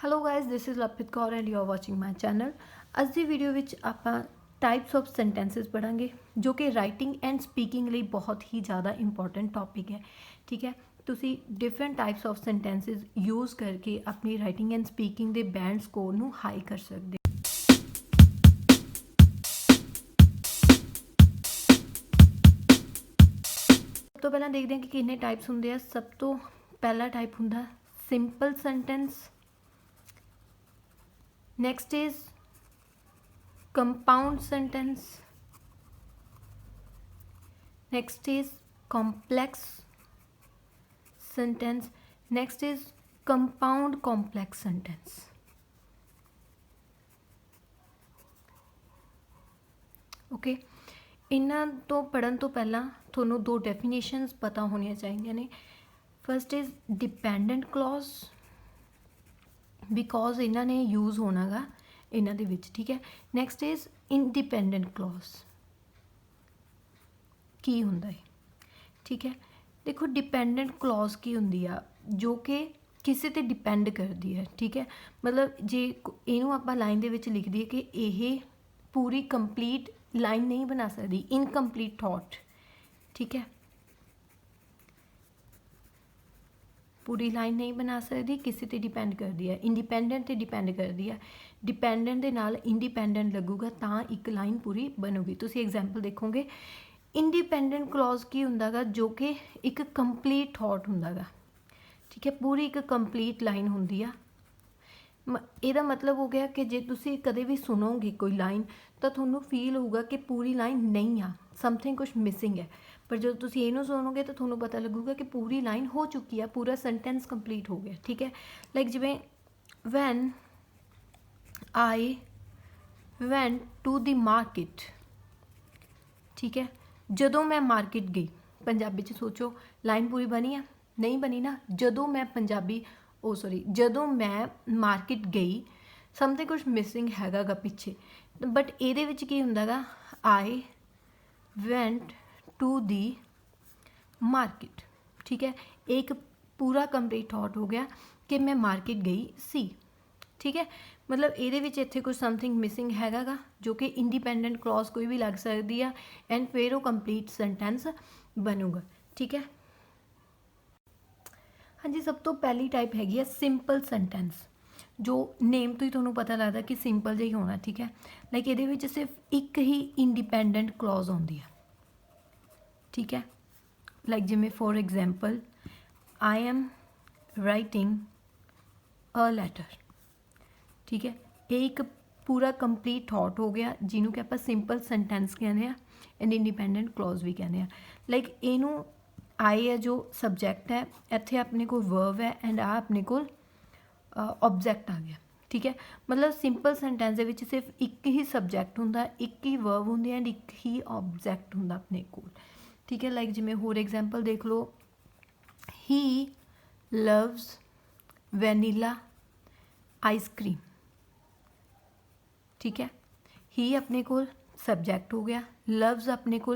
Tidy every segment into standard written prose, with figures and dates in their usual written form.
Hello guys this is Lapit Kaur and you are watching my channel. अज की video विच आपां types of sentences पढ़ांगे जो कि राइटिंग एंड स्पीकिंग लिए बहुत ही ज़्यादा इंपॉर्टेंट टॉपिक है। ठीक है, तुसी different types of sentences use करके अपनी राइटिंग एंड स्पीकिंग के बैंड स्कोर नूं हाई कर सकते। सब तो पहला देखते हैं कि कितने टाइप्स होंगे आ। सब तो पहला टाइप होंदा simple sentence, next is compound sentence, next is complex sentence, next is compound complex sentence. Okay, इन्हां तो पढ़न तो पहला थोनों दो डेफिनेशंस पता होनी चाहिए ने। First is dependent clause, because इन्हां ने यूज़ होना गा इन्हां दे विच। ठीक है, नैक्सट इज इंडिपेंडेंट क्लॉज की हुंदा है। ठीक है, देखो डिपेंडेंट क्लॉज की हुंदी आ जो कि किसी ते डिपेंड करती है। ठीक है, मतलब जे इनू आपां लाइन दे विच लिख दीए कि यह पूरी कंप्लीट लाइन नहीं बना सकती, इनकंप्लीट थॉट। ठीक है, पूरी लाइन नहीं बना सकती, किसी ते डिपेंड करती है, इंडिपेंडेंट ते डिपेंड करती है। डिपेंडेंट दे नाल इंडिपेंडेंट लगूगा तां एक लाइन पूरी बनूगी। तुसीं एग्जाम्पल देखोगे इंडिपेंडेंट क्लॉज की हुंदा गा जो कि एक कंप्लीट थॉट हुंदा गा। ठीक है, पूरी एक कंप्लीट लाइन हुंदी आ। ਇਹਦਾ मतलब हो गया कि जे तुसीं कदे भी सुनोगे कोई लाइन तो थोनों फील होगा कि पूरी लाइन नहीं आ, समथिंग कुछ मिसिंग है। पर जो तुसीं इहनूं सुनोगे तो थोनों पता लगूगा कि पूरी लाइन हो चुकी है, पूरा सेंटेंस कंप्लीट हो गया। ठीक है, लाइक जिवें when I went to the market. ठीक है, जदों मैं मार्केट गई, पंजाबी च सोचो लाइन पूरी बनी है, नहीं बनी ना। जदों मैं पंजाबी जदों मैं मार्केट गई, समथिंग कुछ मिसिंग हैगा गा पिछे। बट ये की हुंदा गा I went to the market. ठीक है, एक पूरा कंप्लीट थॉट हो गया कि मैं मार्केट गई सी। ठीक है, मतलब ये इत्थे कुछ समथिंग मिसिंग हैगा गा जो कि इंडिपेंडेंट क्लॉज कोई भी लग सकती है एंड फिर वो कंप्लीट सेंटेंस बनूगा। ठीक है, हाँ जी, सब तो पहली टाइप हैगी है सिंपल सेंटेंस, जो नेम तो ही तुहानूं पता लगता कि सिंपल जिहा ही होना। ठीक है, लाइक ये सिर्फ एक ही इंडिपेंडेंट क्लॉज आती है। ठीक है, लाइक जिमें for example I am writing a letter. ठीक है, ये एक पूरा कंप्लीट थॉट हो गया जिन्हों कि आप सिंपल सेंटेंस कहने एंड इंडिपेंडेंट क्लॉज भी कहने। लाइक इनू आई है जो सबजैक्ट है, इत्थे अपने को वर्ब है एंड आ अपने को ऑब्जैक्ट आ गया। ठीक है, मतलब सिंपल सेंटेंस दे विच सिर्फ एक ही सबजैक्ट हुंदा, एक ही वर्ब हुंदी एंड एक ही ऑब्जैक्ट हुंदा अपने कोल। ठीक है, लाइक जिमें होर एग्जाम्पल देख लो, ही लव्स वैनीला आइसक्रीम। ठीक है, ही अपने को सबजैक्ट हो गया, लव्स अपने को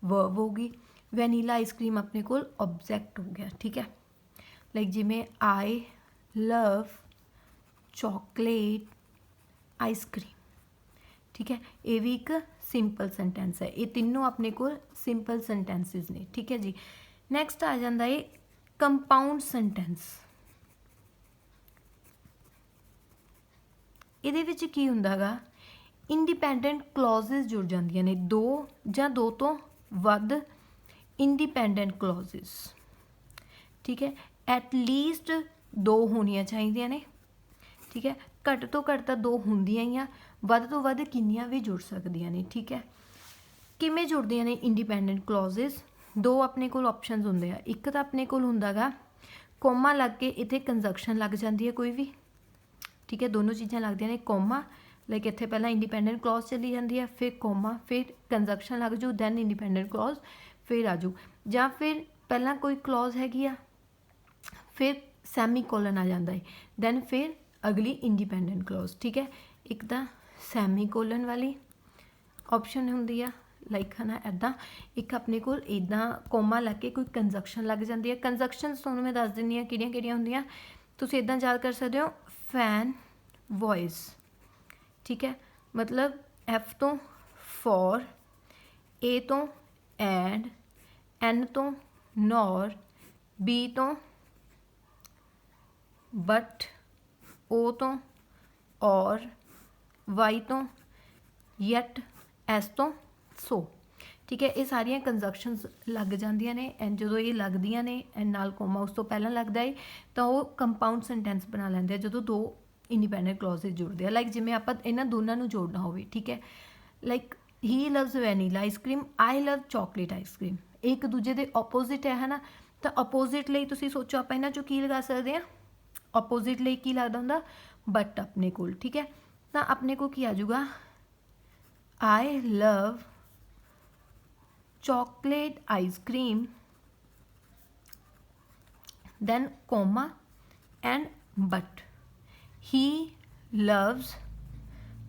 वर्ब होगी, वैनीला आइसक्रीम अपने को ऑब्जैक्ट हो गया। ठीक है, लाइक जिमें आई लव चॉकलेट आइसक्रीम। ठीक है, ये भी एक सिंपल सेंटेंस है। ये तीनों अपने को सिंपल सेंटेंसिस ने। ठीक है जी, नैक्सट आ जाता है कंपाउंड सेंटेंस। ਇਹਦੇ ਵਿੱਚ ਕੀ ਹੁੰਦਾ ਗਾ इंडिपेंडेंट क्लॉजेस जुड़ जांदियां ने, दो ਜਾਂ दो तो ਵੱਧ इंडिपेंडेंट क्लॉजेस। ठीक है, एट लीस्ट दो होनियां चाहिए ने। ठीक है, घट तो घट तो दो होंदियां ही आ, ਵੱਧ तो ਵੱਧ किन्नियां भी जुड़ सकदियां ने। ठीक है, किवें जुड़दियां ने इंडिपेंडेंट क्लॉजेस? दो अपने कोल ऑप्शनस हुंदे आ। एक तो अपने कोल हुंदा गा कोमा लग के इत्थे कंजक्शन लग जाती है कोई भी। ठीक है, दोनों चीज़ां लगदियां ने, कोमा लाइक इत्थे पहला इंडिपेंडेंट क्लॉज चली जाती है, फिर कोमा, फिर कंजक्शन लग जू, दैन इंडिपेंडेंट क्लॉज फिर आ जू। या फिर पहला कोई क्लॉज हैगी आ, फिर सैमी कोलन आ जाता है, दैन फिर अगली इंडिपेंडेंट क्लॉज। ठीक है, एक तो सैमी कोलन वाली ऑप्शन होंदी आ, लाइक है ना इदा, एक अपने को इदा कोमा लग के कोई कंजक्शन लग जाती है। कंजक्शन तुहानूं मैं दस दिंदी हाँ किहड़ियां किहड़ियां होंदियां, तुसीं इदां याद कर सकते हो। फैन वॉइस, ठीक है, मतलब F तो फॉर, A तो एंड, N तो नॉर, B तो बट, O तो और, Y तो yet, S तो सो, ठीक है। ये सारिया कंजक्शनस लग जांदियां ने एंड जो ये लगदियां ने एंड नाल कोमा उस तो पहला लगता है तो वो कंपाउंड सेंटेंस बना लेंदे जो दो इंडिपेंडेंट क्लॉजेज जुड़ते हैं। लाइक जिमें आप इन्हां दोनों नूं जोड़ना होवे, ठीक है, like he loves vanilla ice cream, I love chocolate ice cream, एक दूजे के ऑपोजिट है ना। तो ऑपोजिट लई तुसीं सोचो आप इन्हां चों की लगा सकते हैं, ऑपोजिट लई की लगदा हुंदा बट अपने कोल, ठीक है। तो अपने को की आ जाऊगा I love chocolate ice cream, then comma and but he loves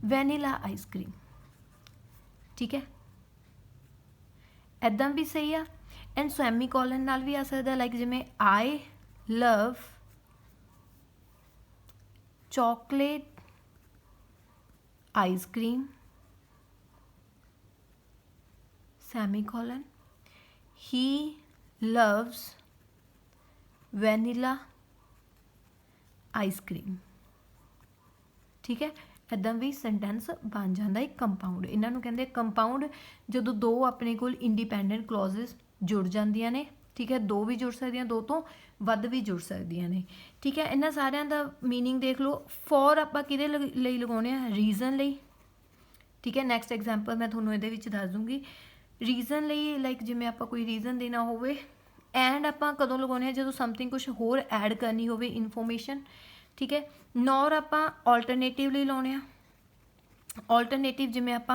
vanilla ice cream, ठीक है। ऐदा भी सही है एंड सैमी कॉलन नाल भी आ सकता, लाइक जिमें आई love chocolate ice cream semicolon, he loves vanilla ice cream, ठीक है। ਇੱਦਾਂ भी सेंटेंस बन जाता है कंपाउंड। इन्हों कहते कंपाउंड जो दो अपने को इंडिपेंडेंट क्लॉजेस जुड़ जांदियां ने, ठीक है, दो भी जुड़ सकदियां, दो तो वध भी जुड़ सकदियां ने, ठीक है। इन्हां सारियां दा मीनिंग देख लो। फॉर आपां किहदे लई लगाउने आ, रीजन लई, ठीक है। नैक्सट एग्जाम्पल मैं तुहानूं इहदे विच दस दूँगी। रीजन ਲਈ लाइक जिमें आप कोई रीजन देना होवे एंड आप कदों लगाने जो समथिंग कुछ होर ऐड करनी होवे इनफॉर्मेशन, ठीक है। नॉर आप ऑल्टरनेटिव ਲਈ लाने, ऑल्टरनेटिव जिमें आप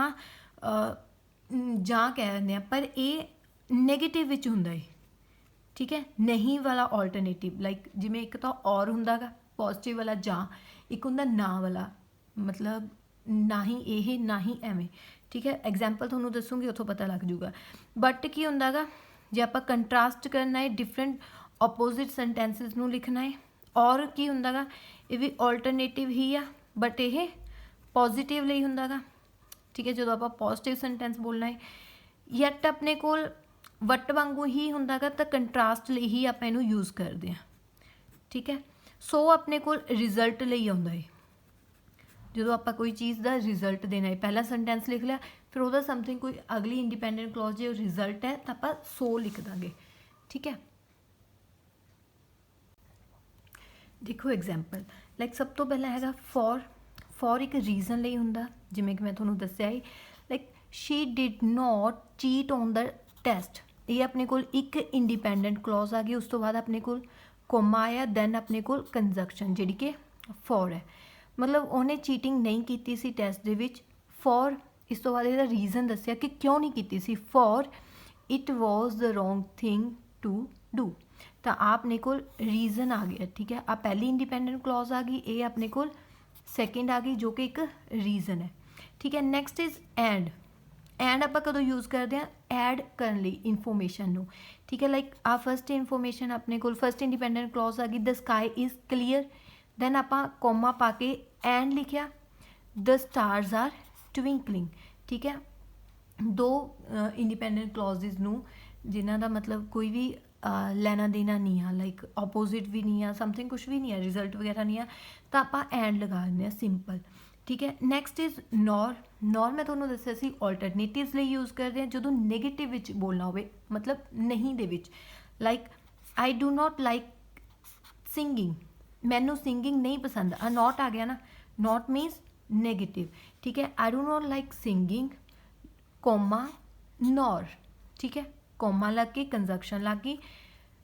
ਜਾਂ कह दें पर ये नैगेटिव विच हुंदा है, ठीक है, नहीं वाला ऑल्टरनेटिव। लाइक जिमें एक तो और हुंदा गा पॉजिटिव वाला ਜਾਂ, एक हुंदा ना वाला, मतलब ना ही ये ना ही एवें, ठीक है। एग्जाम्पल थोनों दसूँगी उतों पता लग जूगा। बट की हुंदा गा जे आप कंट्रास्ट करना है डिफरेंट ऑपोजिट सेंटेंसिस नूं लिखना है, और की हुंदा गा ये भी ऑल्टरनेटिव ही आ बट ये पॉजिटिव लई हुंदा गा, ठीक है। जो आप पॉजिटिव सेंटेंस बोलना है यट अपने कोल वट वांगू ही हुंदा गा, तो कंट्रास्ट लई ही आप इनू यूज़ करते हैं, ठीक है। सो अपने कोल रिजल्ट लई आउंदा है, जो आप कोई चीज़ का रिजल्ट देना है, पहला सेंटेंस लिख लिया फिर वह समथिंग कोई अगली इंडिपेंडेंट क्लॉज जो रिजल्ट है तो आप सो लिख देंगे, ठीक है। देखो एग्जाम्पल लाइक सब तो पहला है फॉर, फॉर एक रीजन ਲਈ ਹੁੰਦਾ, ਜਿਵੇਂ कि मैं ਤੁਹਾਨੂੰ ਦੱਸਿਆ है, like she did not cheat on the test, ये अपने को एक इंडिपेंडेंट क्लॉज आ गई। उस तो बाद अपने को कोमा आया, दैन अपने को कंजक्शन जी कि फॉर है, मतलब उन्हें चीटिंग नहीं की सी टैसट दे विच। फॉर इस तो बाद इसका रीजन दसिया कि क्यों नहीं की सी, for it was the wrong thing to do, तो अपने को रीजन आ गया, ठीक है। आ पहली इंडिपेंडेंट क्लॉज आ गई, ये अपने को सैकेंड आ गई जो कि एक रीजन है, ठीक है। नैक्सट इज एंड, एंड आप कदों यूज़ करते हैं ऐड करने लई इनफॉर्मेशन नूं, ठीक है। लाइक आ फर्स्ट इनफॉर्मेशन अपने को फर्स्ट इंडिपेंडेंट क्लॉज आ गई the sky is clear, then आप कोमा पा के एंड लिखिया द स्टार्स आर ट्विंकलिंग, ठीक है। दो इंडिपेंडेंट क्लॉजेज नूं जिन्हां दा मतलब कोई भी लेना देना नहीं है, लाइक ऑपोजिट भी नहीं है, समथिंग कुछ भी नहीं है, रिजल्ट वगैरह नहीं है, तो आप एंड लगा दें सिंपल, ठीक है। नैक्सट इज नॉर, नॉर मैं तुहानूं दस्सिया सी ऑल्टरनेटिव्स लिए यूज़ करते हैं जो नैगेटिव विच बोलना होवे, मतलब नहीं दे विच, like I do not like singing, मैनू सिंगिंग नहीं पसंद, आ नॉट आ गया ना, नॉट मीन्स नेगेटिव, ठीक है। I do not like singing comma nor, ठीक है, कोमा लग के कंजक्शन लग गई,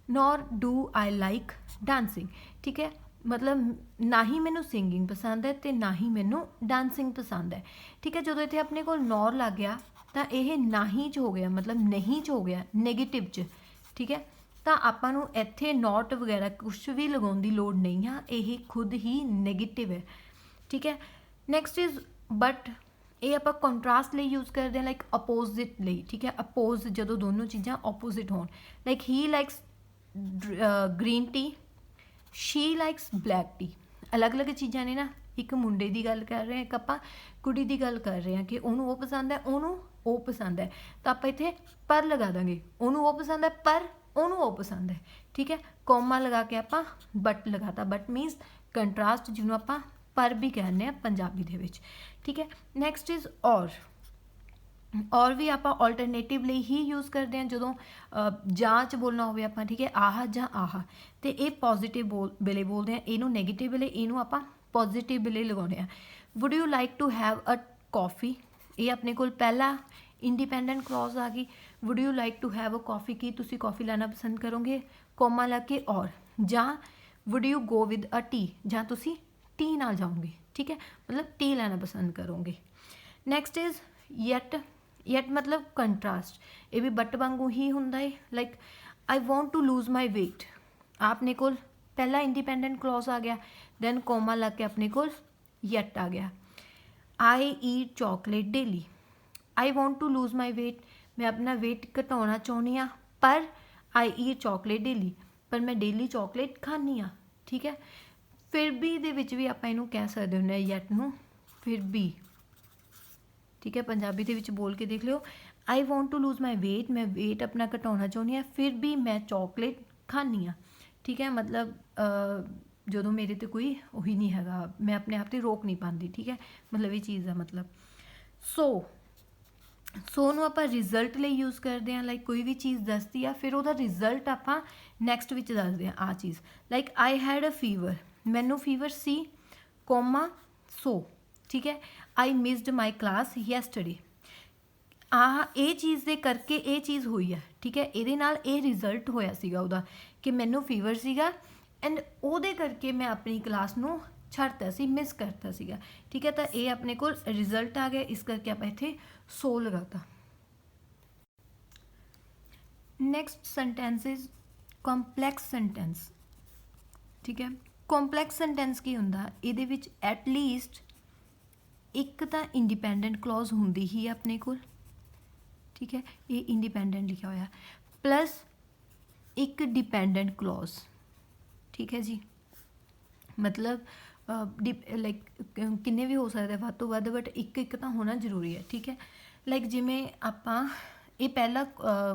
nor do I like dancing, ठीक है, मतलब ना ही मैनू सिंगिंग पसंद है तो ना ही मैनू डांसिंग पसंद है, ठीक है। जो इतने अपने को नॉर लग गया तो यह ना ही च हो गया, मतलब नहीं च हो गया नैगेटिव च, ठीक है। तो आपां इत्थे नॉट वगैरह कुछ भी लगाने की लोड़ नहीं है, यही खुद ही नैगेटिव है, ठीक है। नैक्सट इज बट, ये आप कंट्रास्ट लिए यूज़ करते हैं, लाइक अपोजिट लिए, ठीक है। अपोज जो दोनों चीज़ां ऑपोजिट हो, like he likes green tea, she likes black T, अलग अलग चीज़ां ने ना, एक मुंडे की गल कर रहे हैं, एक आपां कुड़ी की गल कर रहे हैं कि उन्होंने वो पसंद है, उन्होंने वो पसंद है, तो आप इत्थे पर लगा देंगे, उन्होंने वो पसंद है पर उन्होंने वो पसंद है, ठीक है। कॉमा लगा के आपां बट लगाता, बट मीनस कंट्रास्ट, जिन्होंने आपां पर भी कहने पंजाबी दे विच, ठीक है। नैक्सट इज़ और भी आप ऑल्टरनेटिव ਲਈ ही यूज़ करते हैं ਜਦੋਂ ਜਾਂ 'ਚ ਬੋਲਣਾ ਹੋਵੇ ਆਪਾਂ, ਠੀਕ ਹੈ, ਆਹ ਜਾਂ ਆਹ, ਤੇ ਇਹ ਪੋਜ਼ਿਟਿਵ ਵੇਲੇ ਬੋਲਦੇ ਆ, ਇਹਨੂੰ ਨੈਗੇਟਿਵ ਵੇਲੇ, ਇਹਨੂੰ ਆਪਾਂ ਪੋਜ਼ਿਟਿਵ ਵੇਲੇ ਲਗਾਉਂਦੇ ਆ। Would you like to have a coffee, ਇਹ ਆਪਣੇ ਕੋਲ ਪਹਿਲਾ ਇੰਡੀਪੈਂਡੈਂਟ ਕਲੌਜ਼ ਆ ਗਈ। Would you like to have a coffee, ਕੀ ਤੁਸੀਂ ਕੌਫੀ ਲੈਣਾ ਪਸੰਦ ਕਰੋਗੇ, ਕੋਮਾ ਲਾ ਕੇ ਔਰ, ਜਾਂ would you go with a tea, ਜਾਂ ਤੁਸੀਂ ਟੀ ਨਾਲ ਜਾਓਗੇ, ਠੀਕ ਹੈ, ਮਤਲਬ ਟੀ ਲੈਣਾ ਪਸੰਦ ਕਰੋਗੇ। ਨੈਕਸਟ ਇਜ਼ ਯੈਟ, ਯੈਟ ਮਤਲਬ ਕੰਟਰਾਸਟ, ਇਹ ਵੀ ਬਟ ਵਾਂਗੂ ਹੀ ਹੁੰਦਾ ਹੈ। Like I want to lose my weight, ਆਪਣੇ ਕੋਲ ਪਹਿਲਾ ਇੰਡੀਪੈਂਡੈਂਟ ਕਲੌਜ਼ ਆ ਗਿਆ, ਦੈਨ ਕੋਮਾ ਲੱਗ ਕੇ ਆਪਣੇ ਕੋਲ ਯੈਟ ਆ ਗਿਆ। I eat chocolate daily, I want to lose my weight, ਮੈਂ ਆਪਣਾ ਵੇਟ ਘਟਾਉਣਾ ਚਾਹੁੰਦੀ ਹਾਂ, ਪਰ ਆਈ ਈਟ ਚੋਕਲੇਟ ਡੇਲੀ, ਪਰ ਮੈਂ ਡੇਲੀ ਚੋਕਲੇਟ ਖਾਂਦੀ ਹਾਂ, ਠੀਕ ਹੈ। ਫਿਰ ਵੀ ਦੇ ਵਿੱਚ ਵੀ ਆਪਾਂ ਇਹਨੂੰ ਕਹਿ ਸਕਦੇ ਹੁੰਦੇ ਹਾਂ ਯੈਟ ਨੂੰ, ਫਿਰ ਵੀ, ठीक है। पंजाबी ਦੇ ਵਿੱਚ बोल के देख लियो, I want to lose my weight, मैं वेट अपना घटाना चाहती हाँ, फिर भी मैं चॉकलेट खानी हाँ, ठीक है। मतलब ਜਦੋਂ ਮੇਰੇ ਤੇ ਕੋਈ ਉਹੀ ਨਹੀਂ ਹੈਗਾ, ਮੈਂ ਆਪਣੇ ਆਪ ਤੇ ਰੋਕ ਨਹੀਂ ਪਾਉਂਦੀ, ਠੀਕ ਹੈ, ਮਤਲਬ ਇਹ ਚੀਜ਼ ਦਾ ਮਤਲਬ। ਸੋ ਨੂੰ ਆਪਾਂ ਰਿਜ਼ਲਟ ਲਈ ਯੂਜ਼ ਕਰਦੇ ਹਾਂ, ਲਾਈਕ ਕੋਈ ਵੀ ਚੀਜ਼ ਦੱਸਦੀ ਆ, ਫਿਰ ਉਹਦਾ ਰਿਜ਼ਲਟ ਆਪਾਂ ਨੈਕਸਟ ਵਿੱਚ ਦੱਸਦੇ ਹਾਂ। ਆਹ ਚੀਜ਼ like I had a fever, ਮੈਨੂੰ ਫੀਵਰ ਸੀ, ਕੋਮਾ ਸੋ, ਠੀਕ ਹੈ। I missed my class yesterday, ਆਹ ਇਹ ਚੀਜ਼ ਦੇ ਕਰਕੇ ਇਹ ਚੀਜ਼ ਹੋਈ ਆ, ਠੀਕ ਹੈ, ਇਹਦੇ ਨਾਲ ਇਹ ਰਿਜ਼ਲਟ ਹੋਇਆ ਸੀਗਾ ਉਹਦਾ ਕਿ ਮੈਨੂੰ ਫੀਵਰ ਸੀਗਾ ਐਂਡ ਉਹਦੇ ਕਰਕੇ ਮੈਂ ਆਪਣੀ ਕਲਾਸ ਨੂੰ ਛੱਡਤਾ ਸੀ, ਮਿਸ ਕਰਤਾ ਸੀਗਾ, ਠੀਕ ਹੈ। ਤਾਂ ਇਹ ਆਪਣੇ ਕੋਲ ਰਿਜ਼ਲਟ ਆ ਗਿਆ, ਇਸ ਕਰਕੇ ਆਪਾਂ ਇੱਥੇ ਸੋ ਲਗਾਤਾ। Next sentence is complex sentence, ਠੀਕ ਹੈ। ਕੰਪਲੈਕਸ ਸੈਂਟੈਂਸ ਕੀ ਹੁੰਦਾ, ਇਹਦੇ ਵਿੱਚ ਐਟਲੀਸਟ ਇੱਕ ਤਾਂ ਇੰਡੀਪੈਂਡੈਂਟ ਕਲੌਜ਼ ਹੁੰਦੀ ਹੀ ਆਪਣੇ ਕੋਲ, ਠੀਕ ਹੈ, ਇਹ ਇੰਡੀਪੈਂਡੈਂਟ ਲਿਖਿਆ ਹੋਇਆ, ਪਲੱਸ ਇੱਕ ਡਿਪੈਂਡੈਂਟ ਕਲੌਜ਼, ਠੀਕ ਹੈ ਜੀ। ਮਤਲਬ ਲਾਈਕ ਕਿੰਨੇ ਵੀ ਹੋ ਸਕਦੇ ਵੱਧ ਤੋਂ ਵੱਧ, ਬਟ ਇੱਕ ਤਾਂ ਹੋਣਾ ਜ਼ਰੂਰੀ ਹੈ, ਠੀਕ ਹੈ। ਲਾਈਕ ਜਿਵੇਂ ਆਪਾਂ ਇਹ ਪਹਿਲਾ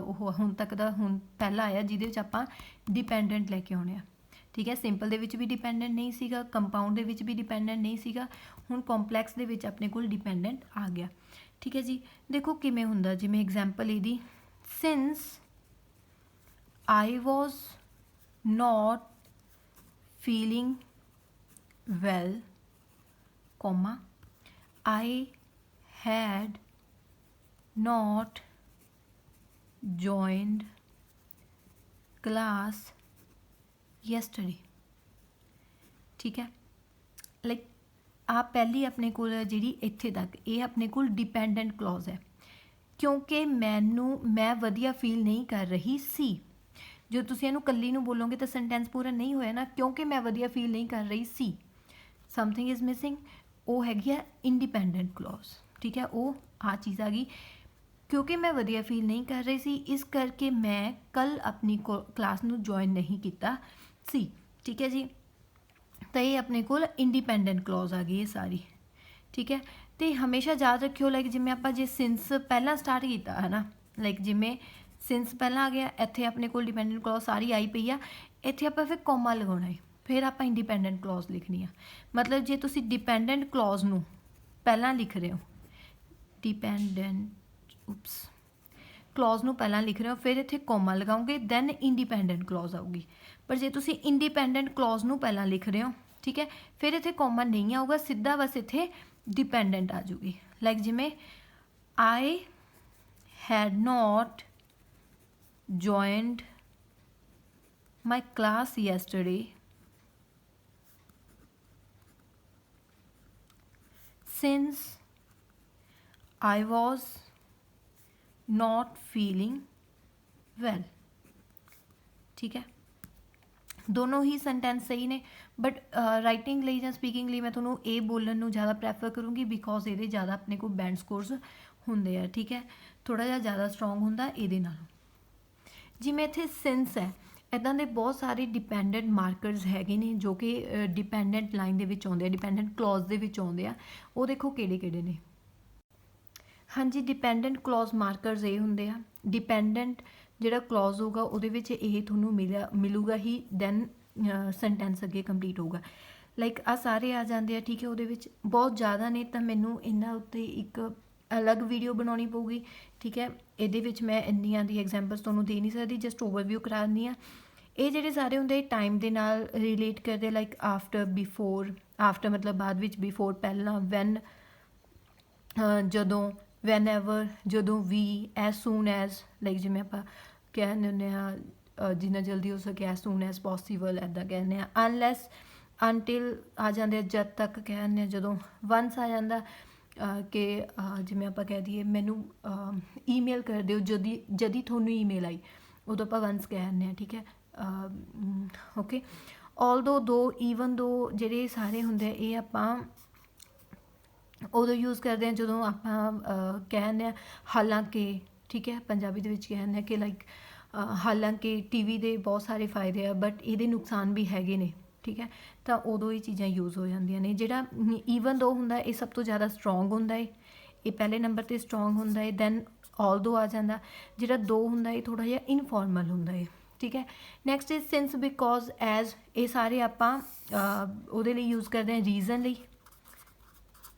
ਉਹ ਹੁਣ ਤੱਕ ਦਾ ਹੁਣ ਪਹਿਲਾ ਆਇਆ ਜਿਹਦੇ ਵਿੱਚ ਆਪਾਂ ਡਿਪੈਂਡੈਂਟ ਲੈ ਕੇ ਆਉਣੇ ਆ, ਠੀਕ ਹੈ। ਸਿੰਪਲ ਦੇ ਵਿੱਚ ਵੀ ਡਿਪੈਂਡੈਂਟ ਨਹੀਂ ਸੀਗਾ, ਕੰਪਾਊਂਡ ਦੇ ਵਿੱਚ ਵੀ ਡਿਪੈਂਡੈਂਟ ਨਹੀਂ ਸੀਗਾ, ਹੁਣ ਕੰਪਲੈਕਸ ਦੇ ਵਿੱਚ ਆਪਣੇ ਕੋਲ ਡਿਪੈਂਡੈਂਟ ਆ ਗਿਆ, ਠੀਕ ਹੈ ਜੀ। ਦੇਖੋ ਕਿਵੇਂ ਹੁੰਦਾ, ਜਿਵੇਂ ਐਗਜ਼ਾਮਪਲ ਇਹਦੀ, since I was note feeling well, comma I had note joined class yesterday, ठीक है। लाइक आ पहली अपने कोल जिहड़ी इत्थे तक ये अपने कोल डिपेंडेंट क्लॉज है, क्योंकि मैं वधिया फील नहीं कर रही सी, जो तुसीं इहनूं कल्ली नूं बोलोगे तो सेंटेंस पूरा नहीं होया ना, क्योंकि मैं वधिया फील नहीं कर रही सी, समथिंग इज़ मिसिंग, वो हैगी है इंडिपेंडेंट क्लॉज, ठीक है। वो आ चीज़ आ गई, क्योंकि मैं वधिया फील नहीं कर रही सी, इस करके मैं कल अपनी क्लास नूं ज्वाइन नहीं किया सी, ठीक है जी। तो ये अपने कोल इंडिपेंडेंट क्लॉज आ गई ये सारी, ठीक है। तो हमेशा याद रखियो, लाइक जिमें आप जे सिंस पहला स्टार्ट किया है ना, लाइक जिमें सिंस पहला आ गया, इत्थे अपने कोल डिपेंडेंट क्लॉज सारी आई पई आ, इत्थे आपां फिर कॉमा लगाउणा है, फिर आपां इंडिपेंडेंट क्लॉज लिखनी है। मतलब जे तुसी डिपेंडेंट क्लॉज नूं पहला लिख रहे हो, डिपेंडेंट क्लॉज नूं पहला लिख रहे हो, फिर इत्थे कॉमा लगाओगे, दैन इंडिपेंडेंट क्लॉज आऊगी। पर जे तुसी इंडिपेंडेंट क्लॉज नूं पहला लिख रहे हो, ठीक है, फिर इत्थे कॉमा नहीं आऊगा, सीधा बस इत्थे डिपेंडेंट आ जूगी। लाइक जिमें I had not joined my class yesterday since I was not feeling well, ठीक है। दोनों ही सेंटेंस सही ने, बट राइटिंग ਲਈ ਜਾਂ स्पीकिंग ਲਈ मैं ਤੁਹਾਨੂੰ ਇਹ ਬੋਲਣ ਨੂੰ ज़्यादा ਪ੍ਰੈਫਰ ਕਰੂੰਗੀ, बिकॉज ਇਹਦੇ ज़्यादा ਆਪਣੇ ਕੋਲ ਬੈਂਡ ਸਕੋਰਸ ਹੁੰਦੇ ਆ, ਠੀਕ ਹੈ, ਥੋੜਾ ਜਿਹਾ ज़्यादा स्ट्रोंग ਹੁੰਦਾ ਇਹਦੇ ਨਾਲੋਂ। जिमें इत्थे सिंस है, ਇੱਦਾਂ ਦੇ ਬਹੁਤ ਸਾਰੇ ਡਿਪੈਂਡੈਂਟ ਮਾਰਕਰਸ ਹੈਗੇ ਨੇ ਜੋ ਕਿ ਡਿਪੈਂਡੈਂਟ ਲਾਈਨ ਦੇ ਵਿੱਚ ਆਉਂਦੇ ਆ, ਡਿਪੈਂਡੈਂਟ ਕਲੌਜ਼ ਦੇ ਵਿੱਚ ਆਉਂਦੇ ਆ। ਉਹ ਦੇਖੋ ਕਿਹੜੇ ਕਿਹੜੇ ਨੇ। ਹਾਂਜੀ, ਡਿਪੈਂਡੈਂਟ ਕਲੌਜ਼ ਮਾਰਕਰਸ ਇਹ ਹੁੰਦੇ ਆ, ਡਿਪੈਂਡੈਂਟ ਜਿਹੜਾ ਕਲੌਜ਼ ਹੋਊਗਾ ਉਹਦੇ ਵਿੱਚ ਇਹ ਤੁਹਾਨੂੰ ਮਿਲੂਗਾ ਹੀ, ਦੈਨ ਸੈਂਟੈਂਸ ਅੱਗੇ ਕੰਪਲੀਟ ਹੋਊਗਾ। ਲਾਈਕ ਆ ਸਾਰੇ ਆ ਜਾਂਦੇ ਆ, ਠੀਕ ਹੈ। ਉਹਦੇ ਵਿੱਚ ਬਹੁਤ ਜ਼ਿਆਦਾ ਨੇ ਤਾਂ ਮੈਨੂੰ ਇਹਨਾਂ ਉੱਤੇ ਇੱਕ ਅਲੱਗ ਵੀਡੀਓ ਬਣਾਉਣੀ ਪਊਗੀ, ਠੀਕ ਹੈ। ਇਹਦੇ ਵਿੱਚ ਮੈਂ ਇੰਨੀਆਂ ਦੀ ਐਗਜ਼ਾਮਪਲਸ ਤੁਹਾਨੂੰ ਦੇ ਨਹੀਂ ਸਕਦੀ, ਜਸਟ ਓਵਰਵਿਊ ਕਰਾ ਦਿੰਦੀ ਹਾਂ। ਇਹ ਜਿਹੜੇ ਸਾਰੇ ਹੁੰਦੇ ਟਾਈਮ ਦੇ ਨਾਲ ਰਿਲੇਟ ਕਰਦੇ, ਲਾਈਕ ਆਫਟਰ, ਬਿਫੋਰ, ਆਫਟਰ ਮਤਲਬ ਬਾਅਦ ਵਿੱਚ, ਬਿਫੋਰ ਪਹਿਲਾਂ, ਵੈਨ ਜਦੋਂ, ਵੈਨ ਐਵਰ ਜਦੋਂ, ਵੀ, ਐਜ਼ ਸੂਨ ਐਜ਼, ਲਾਈਕ ਜਿਵੇਂ ਆਪਾਂ ਕਹਿੰਦੇ ਹੁੰਦੇ ਹਾਂ ਜਿੰਨਾ ਜਲਦੀ ਹੋ ਸਕੇ, ਐਜ਼ ਸੂਨ ਐਜ਼ ਪੋਸੀਬਲ, ਇੱਦਾਂ ਕਹਿੰਦੇ ਹਾਂ। ਅਨਲੈਸ, ਅਨਟਿਲ ਆ ਜਾਂਦੇ ਆ, ਜਦ ਤੱਕ ਕਹਿੰਦੇ ਹਾਂ। ਜਦੋਂ ਵੰਸ ਆ ਜਾਂਦਾ ਕਿ ਜਿਵੇਂ ਆਪਾਂ ਕਹਿ ਦਈਏ ਮੈਨੂੰ ਈਮੇਲ ਕਰ ਦਿਓ, ਜਦੀ ਤੁਹਾਨੂੰ ਈਮੇਲ ਆਈ, ਉਦੋਂ ਆਪਾਂ ਵੰਸ ਕਹਿ ਦਿੰਦੇ ਹਾਂ, ਠੀਕ ਹੈ। ਓਕੇ, ਆਲਦੋ, ਦੋ, ਈਵਨ ਦੋ, ਜਿਹੜੇ ਸਾਰੇ ਹੁੰਦੇ ਇਹ ਆਪਾਂ ਉਦੋਂ ਯੂਜ਼ ਕਰਦੇ ਹਾਂ ਜਦੋਂ ਆਪਾਂ ਕਹਿ ਦਿੰਦੇ ਹਾਂ ਹਾਲਾਂਕਿ, ਠੀਕ ਹੈ। ਪੰਜਾਬੀ ਦੇ ਵਿੱਚ ਕਹਿ ਦਿੰਦੇ ਹਾਂ ਕਿ ਲਾਈਕ ਹਾਲਾਂਕਿ ਟੀਵੀ ਦੇ ਬਹੁਤ ਸਾਰੇ ਫਾਇਦੇ ਆ ਬਟ ਇਹਦੇ ਨੁਕਸਾਨ ਵੀ ਹੈਗੇ ਨੇ, ਠੀਕ ਹੈ। ਤਾਂ ਉਦੋਂ ਇਹ ਚੀਜ਼ਾਂ ਯੂਜ਼ ਹੋ ਜਾਂਦੀਆਂ ਨੇ। ਜਿਹੜਾ ਈਵਨ ਦੋ ਹੁੰਦਾ ਇਹ ਸਭ ਤੋਂ ਜ਼ਿਆਦਾ ਸਟਰੋਂਗ ਹੁੰਦਾ ਹੈ, ਇਹ ਪਹਿਲੇ ਨੰਬਰ 'ਤੇ ਸਟਰੋਂਗ ਹੁੰਦਾ ਹੈ। ਦੈਨ ਆਲਦੋ ਆ ਜਾਂਦਾ। ਜਿਹੜਾ ਦੋ ਹੁੰਦਾ ਇਹ ਥੋੜ੍ਹਾ ਜਿਹਾ ਇਨਫੋਰਮਲ ਹੁੰਦਾ ਹੈ, ਠੀਕ ਹੈ। Next is since, because, as, ਇਹ ਸਾਰੇ ਆਪਾਂ ਉਹਦੇ ਲਈ ਯੂਜ਼ ਕਰਦੇ ਹਾਂ ਰੀਜ਼ਨ ਲਈ,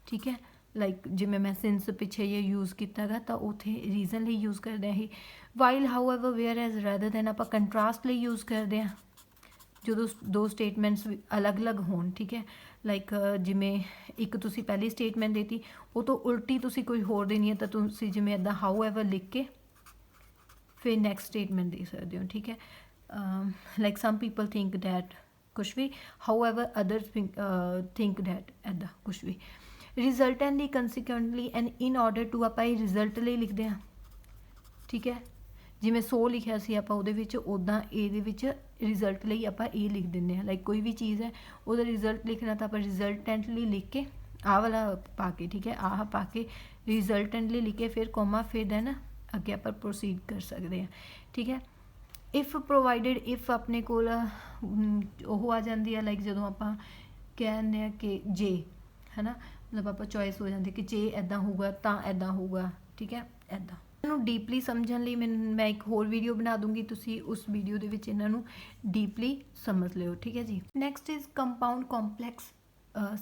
ਠੀਕ ਹੈ। ਲਾਈਕ ਜਿਵੇਂ ਮੈਂ ਸਿੰਸ ਪਿੱਛੇ ਇਹ ਯੂਜ਼ ਕੀਤਾ ਗਾ ਤਾਂ ਉੱਥੇ ਰੀਜ਼ਨ ਲਈ ਯੂਜ਼ ਕਰਦੇ ਹਾਂ ਇਹ। While, however, whereas, rather than ਆਪਾਂ ਕੰਟਰਾਸਟ ਲਈ ਯੂਜ਼ ਕਰਦੇ ਹਾਂ ਜਦੋਂ ਦੋ ਸਟੇਟਮੈਂਟਸ ਅਲੱਗ-ਅਲੱਗ ਹੋਣ, ਠੀਕ ਹੈ। ਲਾਈਕ ਜਿਵੇਂ ਇੱਕ ਤੁਸੀਂ ਪਹਿਲੀ ਸਟੇਟਮੈਂਟ ਦੇਤੀ, ਉਹ ਤੋਂ ਉਲਟੀ ਤੁਸੀਂ ਕੋਈ ਹੋਰ ਦੇਣੀ ਹੈ ਤਾਂ ਤੁਸੀਂ ਜਿਵੇਂ ਇੱਦਾਂ ਹਾਊ ਐਵਰ ਲਿਖ ਕੇ ਫਿਰ ਨੈਕਸਟ ਸਟੇਟਮੈਂਟ ਦੇ ਸਕਦੇ ਹੋ, ਠੀਕ ਹੈ। Like some people think that, ਕੁਛ ਵੀ, however others think that, ਇੱਦਾਂ ਕੁਛ ਵੀ। Resultantly, consequently and in order to, ਆਪਾਂ ਇਹ ਰਿਜ਼ਲਟ ਲਈ ਲਿਖਦੇ ਹਾਂ, ਠੀਕ ਹੈ। ਜਿਵੇਂ ਸੋ ਲਿਖਿਆ ਸੀ ਆਪਾਂ ਉਹਦੇ ਵਿੱਚ, ਉੱਦਾਂ ਇਹਦੇ ਵਿੱਚ ਰਿਜ਼ਲਟ ਲਈ ਆਪਾਂ ਇਹ ਲਿਖ ਦਿੰਦੇ ਹਾਂ। ਲਾਈਕ ਕੋਈ ਵੀ ਚੀਜ਼ ਹੈ ਉਹਦਾ ਰਿਜ਼ਲਟ ਲਿਖਣਾ ਤਾਂ ਆਪਾਂ ਰਿਜ਼ਲਟੈਂਟਲੀ ਲਿਖ ਕੇ ਆਹ ਵਾਲਾ ਪਾ ਕੇ, ਠੀਕ ਹੈ, ਆਹ ਪਾ ਕੇ ਰਿਜ਼ਲਟੈਂਟਲੀ ਲਿਖ ਕੇ ਫਿਰ ਕੋਮਾ, ਫਿਰ ਦੈਨ ਅੱਗੇ ਆਪਾਂ ਪ੍ਰੋਸੀਡ ਕਰ ਸਕਦੇ ਹਾਂ, ਠੀਕ ਹੈ। ਇਫ ਪ੍ਰੋਵਾਈਡਡ, ਇਫ ਆਪਣੇ ਕੋਲ ਉਹ ਆ ਜਾਂਦੀ ਹੈ, ਲਾਈਕ ਜਦੋਂ ਆਪਾਂ ਕਹਿੰਦੇ ਹਾਂ ਕਿ ਜੇ, ਹੈ ਨਾ, ਮਤਲਬ ਆਪਾਂ ਚੋਇਸ ਹੋ ਜਾਂਦੀ ਕਿ ਜੇ ਇੱਦਾਂ ਹੋਊਗਾ ਤਾਂ ਇੱਦਾਂ ਹੋਊਗਾ, ਠੀਕ ਹੈ, ਇੱਦਾਂ। ਇਹਨੂੰ ਡੀਪਲੀ ਸਮਝਣ ਲਈ ਮੈਂ ਇੱਕ ਹੋਰ ਵੀਡੀਓ ਬਣਾ ਦੂੰਗੀ, ਤੁਸੀਂ ਉਸ ਵੀਡੀਓ ਦੇ ਵਿੱਚ ਇਹਨਾਂ ਨੂੰ ਡੀਪਲੀ ਸਮਝ ਲਿਓ, ਠੀਕ ਹੈ ਜੀ। Next is compound complex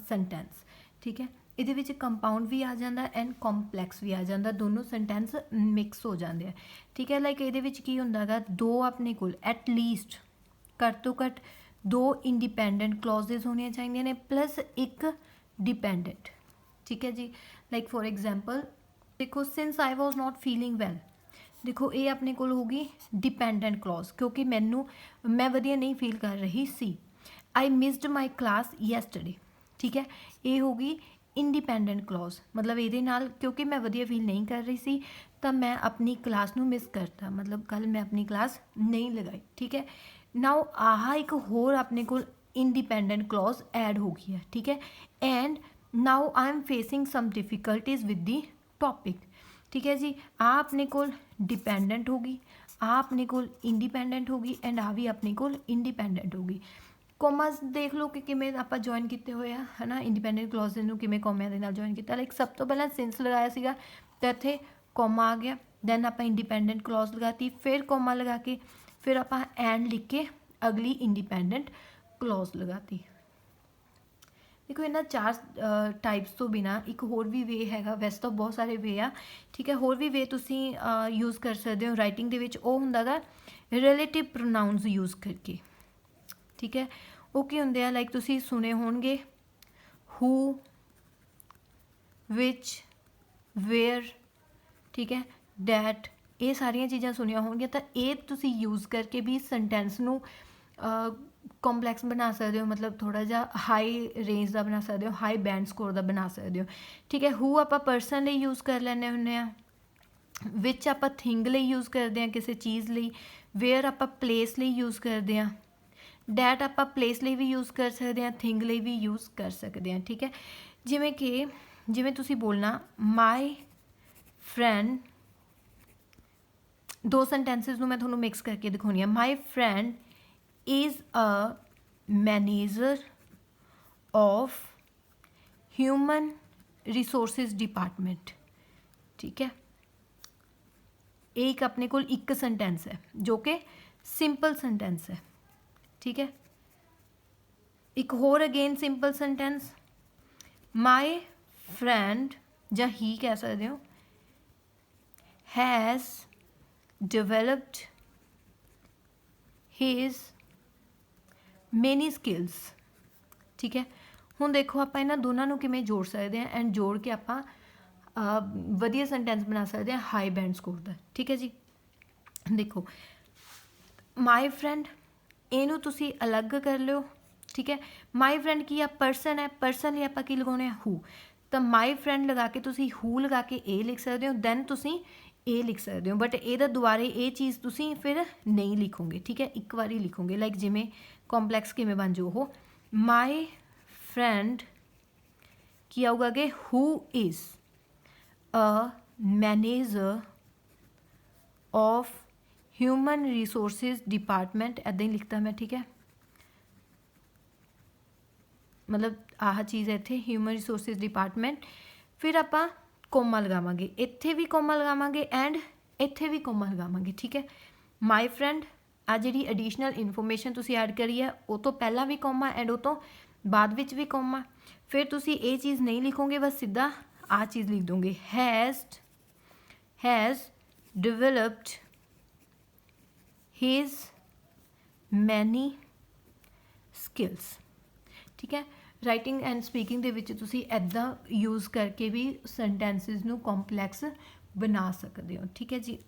sentence, ਠੀਕ ਹੈ। ਇਹਦੇ ਵਿੱਚ ਕੰਪਾਊਂਡ ਵੀ ਆ ਜਾਂਦਾ ਐਂਡ ਕੰਪਲੈਕਸ ਵੀ ਆ ਜਾਂਦਾ, ਦੋਨੋਂ ਸੈਂਟੈਂਸ ਮਿਕਸ ਹੋ ਜਾਂਦੇ ਆ, ਠੀਕ ਹੈ। ਲਾਈਕ ਇਹਦੇ ਵਿੱਚ ਕੀ ਹੁੰਦਾ ਗਾ, ਦੋ ਆਪਣੇ ਕੋਲ ਐਟ ਲੀਸਟ, ਘੱਟ ਤੋਂ ਘੱਟ ਦੋ ਇੰਡੀਪੈਂਡੈਂਟ ਕਲੌਜ਼ਸ ਹੋਣੀਆਂ ਚਾਹੀਦੀਆਂ ਨੇ ਪਲੱਸ ਇੱਕ ਡਿਪੈਂਡੈਂਟ, ਠੀਕ ਹੈ ਜੀ। ਲਾਈਕ ਫੋਰ ਐਗਜ਼ਾਮਪਲ ਦੇਖੋ, ਸਿੰਸ ਆਈ ਵਾਜ਼ ਨੋਟ ਫੀਲਿੰਗ ਵੈਲ, ਦੇਖੋ ਇਹ ਆਪਣੇ ਕੋਲ ਹੋਊਗੀ ਡਿਪੈਂਡੈਂਟ ਕਲੌਜ਼, ਕਿਉਂਕਿ ਮੈਂ ਵਧੀਆ ਨਹੀਂ ਫੀਲ ਕਰ ਰਹੀ ਸੀ। ਆਈ ਮਿਸਡ ਮਾਈ ਕਲਾਸ ਯੈਸਟਰਡੇ, ਠੀਕ ਹੈ, ਇਹ ਹੋਗੀ ਇੰਡੀਪੈਂਡੈਂਟ ਕਲੌਜ਼, ਮਤਲਬ ਇਹਦੇ ਨਾਲ ਕਿਉਂਕਿ ਮੈਂ ਵਧੀਆ ਫੀਲ ਨਹੀਂ ਕਰ ਰਹੀ ਸੀ ਤਾਂ ਮੈਂ ਆਪਣੀ ਕਲਾਸ ਨੂੰ ਮਿਸ ਕਰਤਾ, ਮਤਲਬ ਕੱਲ੍ਹ ਮੈਂ ਆਪਣੀ ਕਲਾਸ ਨਹੀਂ ਲਗਾਈ, ਠੀਕ ਹੈ। ਨਾਓ ਆਹ ਇੱਕ ਹੋਰ ਆਪਣੇ ਕੋਲ ਇੰਡੀਪੈਂਡੈਂਟ ਕਲੌਜ਼ ਐਡ ਹੋ ਗਈ ਹੈ, ਠੀਕ ਹੈ। And now I am facing some difficulties with the topic, ਠੀਕ ਹੈ ਜੀ। ਆ ਆਪਣੇ ਕੋਲ ਡਿਪੈਂਡੈਂਟ ਹੋ ਗਈ, ਆ ਆਪਣੇ ਕੋਲ ਇੰਡੀਪੈਂਡੈਂਟ ਹੋ ਗਈ ਐਂਡ ਆ ਵੀ ਆਪਣੇ ਕੋਲ ਇੰਡੀਪੈਂਡੈਂਟ ਹੋ ਗਈ। ਕੋਮਾਸ ਦੇਖ ਲਓ ਕਿ ਕਿਵੇਂ ਆਪਾਂ ਜੁਆਇਨ ਕੀਤੇ ਹੋਏ ਆ, ਹੈ ਨਾ, ਇੰਡੀਪੈਂਡੈਂਟ ਕਲੌਜ਼ ਨੂੰ ਕਿਵੇਂ ਕੋਮਿਆਂ ਦੇ ਨਾਲ ਜੁਆਇਨ ਕੀਤਾ। ਲਾਈਕ ਸਭ ਤੋਂ ਪਹਿਲਾਂ ਸਿੰਸ ਲਗਾਇਆ ਸੀਗਾ ਤਾਂ ਇੱਥੇ ਕੋਮਾ ਆ ਗਿਆ, ਦੈਨ ਆਪਾਂ ਇੰਡੀਪੈਂਡੈਂਟ ਕਲੌਜ਼ ਲਗਾਤੀ, ਫਿਰ ਕੋਮਾ ਲਗਾ ਕੇ ਫਿਰ ਆਪਾਂ ਐਂਡ ਲਿਖ ਕੇ ਅਗਲੀ ਇੰਡੀਪੈਂਡੈਂਟ ਕਲੌਜ਼ ਲਗਾਤੀ। ਦੇਖੋ ਇਹਨਾਂ ਚਾਰ ਟਾਈਪਸ ਤੋਂ ਬਿਨਾਂ ਇੱਕ ਹੋਰ ਵੀ ਵੇ ਹੈਗਾ, ਵੈਸੇ ਤਾਂ ਬਹੁਤ ਸਾਰੇ ਵੇ ਆ, ਠੀਕ ਹੈ। ਹੋਰ ਵੀ ਵੇ ਤੁਸੀਂ ਯੂਜ਼ ਕਰ ਸਕਦੇ ਹੋ ਰਾਈਟਿੰਗ ਦੇ ਵਿੱਚ, ਉਹ ਹੁੰਦਾ ਗਾ ਰਿਲੇਟਿਵ ਪ੍ਰੋਨਾਊਨਸ ਯੂਜ਼ ਕਰਕੇ, ਠੀਕ ਹੈ। ਉਹ ਕੀ ਹੁੰਦੇ ਆ, ਲਾਈਕ ਤੁਸੀਂ ਸੁਣੇ ਹੋਣਗੇ ਹੂ, ਵਿਚ, ਵੇਅਰ, ਠੀਕ ਹੈ, ਡੈਟ, ਇਹ ਸਾਰੀਆਂ ਚੀਜ਼ਾਂ ਸੁਣੀਆਂ ਹੋਣਗੀਆਂ ਤਾਂ ਇਹ ਤੁਸੀਂ ਯੂਜ਼ ਕਰਕੇ ਵੀ ਸੈਂਟੈਂਸ ਨੂੰ ਕੰਪਲੈਕਸ ਬਣਾ ਸਕਦੇ ਹੋ, ਮਤਲਬ ਥੋੜ੍ਹਾ ਜਿਹਾ ਹਾਈ ਰੇਂਜ ਦਾ ਬਣਾ ਸਕਦੇ ਹੋ, ਹਾਈ ਬੈਂਡ ਸਕੋਰ ਦਾ ਬਣਾ ਸਕਦੇ ਹੋ, ਠੀਕ ਹੈ। ਹੂ ਆਪਾਂ ਪਰਸਨ ਲਈ ਯੂਜ਼ ਕਰ ਲੈਂਦੇ ਹੁੰਦੇ ਹਾਂ, ਵਿਚ ਆਪਾਂ ਥਿੰਗ ਲਈ ਯੂਜ਼ ਕਰਦੇ ਹਾਂ ਕਿਸੇ ਚੀਜ਼ ਲਈ, ਵੇਅਰ ਆਪਾਂ ਪਲੇਸ ਲਈ ਯੂਜ਼ ਕਰਦੇ ਹਾਂ, ਡੈਟ ਆਪਾਂ ਪਲੇਸ ਲਈ ਵੀ ਯੂਜ਼ ਕਰ ਸਕਦੇ ਹਾਂ, ਥਿੰਗ ਲਈ ਵੀ ਯੂਜ਼ ਕਰ ਸਕਦੇ ਹਾਂ, ਠੀਕ ਹੈ। ਜਿਵੇਂ ਤੁਸੀਂ ਬੋਲਣਾ ਮਾਈ ਫਰੈਂਡ, ਦੋ ਸੈਂਟੈਂਸਿਸ ਨੂੰ ਮੈਂ ਤੁਹਾਨੂੰ ਮਿਕਸ ਕਰਕੇ ਦਿਖਾਉਣੀ ਆ। My friend is a manager of human resources department. ठीक है, ਇਹ ਇੱਕ ਆਪਣੇ ਕੋਲ ਇੱਕ ਸੈਂਟੈਂਸ ਹੈ ਜੋ ਕਿ ਸਿੰਪਲ ਸੈਂਟੈਂਸ ਹੈ। ਠੀਕ ਹੈ, ਇੱਕ ਹੋਰ again simple sentence, my friend ਜਾਂ ਹੀ ਕਹਿ ਸਕਦੇ ਹੋ, ਹੈਜ਼ ਡਿਵੈਲਪਡ ਹਿਜ਼ ਮੈਨੀ ਸਕਿੱਲਸ। ਠੀਕ ਹੈ, ਹੁਣ ਦੇਖੋ ਆਪਾਂ ਇਹਨਾਂ ਦੋਨਾਂ ਨੂੰ ਕਿਵੇਂ ਜੋੜ ਸਕਦੇ ਹਾਂ ਐਂਡ ਜੋੜ ਕੇ ਆਪਾਂ ਵਧੀਆ ਸੈਂਟੈਂਸ ਬਣਾ ਸਕਦੇ ਹਾਂ ਹਾਈ ਬੈਂਡ ਸਕੋਰ ਦਾ। ਠੀਕ ਹੈ ਜੀ, ਦੇਖੋ ਮਾਈ ਫਰੈਂਡ ਇਹਨੂੰ ਤੁਸੀਂ ਅਲੱਗ ਕਰ ਲਿਓ। ਠੀਕ ਹੈ, ਮਾਈ ਫਰੈਂਡ ਕੀ ਆ, ਪਰਸਨ ਹੈ, ਪਰਸਨ ਲਈ ਆਪਾਂ ਕੀ ਲਗਾਉਣੇ ਆ, ਹੂ। ਤਾਂ ਮਾਈ ਫਰੈਂਡ ਲਗਾ ਕੇ ਤੁਸੀਂ ਹੂ ਲਗਾ ਕੇ ਇਹ ਲਿਖ ਸਕਦੇ ਹੋ, ਦੈਨ ਤੁਸੀਂ ਇਹ ਲਿਖ ਸਕਦੇ ਹੋ, ਬਟ ਇਹਦਾ ਦੁਬਾਰੇ ਇਹ ਚੀਜ਼ ਤੁਸੀਂ ਫਿਰ ਨਹੀਂ ਲਿਖੋਗੇ। ਠੀਕ ਹੈ, ਇੱਕ ਵਾਰੀ ਲਿਖੋਗੇ, ਲਾਈਕ ਜਿਵੇਂ ਕੰਪਲੈਕਸ ਕਿਵੇਂ ਬਣ ਜਾਊ ਉਹ, ਮਾਈ ਫਰੈਂਡ ਕੀ ਆਊਗਾ ਅੱਗੇ, who is a manager of human resources department, ਇੱਦਾਂ ਹੀ ਲਿਖਤਾ ਮੈਂ। ਠੀਕ ਹੈ, ਮਤਲਬ ਆਹ ਚੀਜ਼ ਹੈ ਇੱਥੇ ਹਿਊਮਨ ਰਿਸੋਰਸਿਸ ਡਿਪਾਰਟਮੈਂਟ। ਫਿਰ ਆਪਾਂ ਕੋਮਾ ਲਗਾਵਾਂਗੇ, ਇੱਥੇ ਵੀ ਕੋਮਾ ਲਗਾਵਾਂਗੇ ਐਂਡ ਇੱਥੇ ਵੀ ਕੋਮਾ ਲਗਾਵਾਂਗੇ। ਠੀਕ ਹੈ, ਮਾਈ ਫਰੈਂਡ ਆ ਜਿਹੜੀ ਐਡੀਸ਼ਨਲ ਇਨਫੋਰਮੇਸ਼ਨ ਤੁਸੀਂ ਐਡ ਕਰੀ ਹੈ ਉਹ ਤੋਂ ਪਹਿਲਾਂ ਵੀ ਕੋਮਾ ਐਂਡ ਉਹ ਤੋਂ ਬਾਅਦ ਵਿੱਚ ਵੀ ਕੋਮਾ। ਫਿਰ ਤੁਸੀਂ ਇਹ ਚੀਜ਼ ਨਹੀਂ ਲਿਖੋਗੇ, ਬਸ ਸਿੱਧਾ ਆਹ ਚੀਜ਼ ਲਿਖ ਦੋਗੇ, has developed his many skills। ठीक है, ਰਾਈਟਿੰਗ ਐਂਡ ਸਪੀਕਿੰਗ ਦੇ ਵਿੱਚ ਤੁਸੀਂ ਇੱਦਾਂ ਯੂਜ਼ ਕਰਕੇ ਵੀ ਸੈਂਟੈਂਸਿਸ ਨੂੰ ਕੰਪਲੈਕਸ ਬਣਾ ਸਕਦੇ ਹੋ। ਠੀਕ ਹੈ ਜੀ।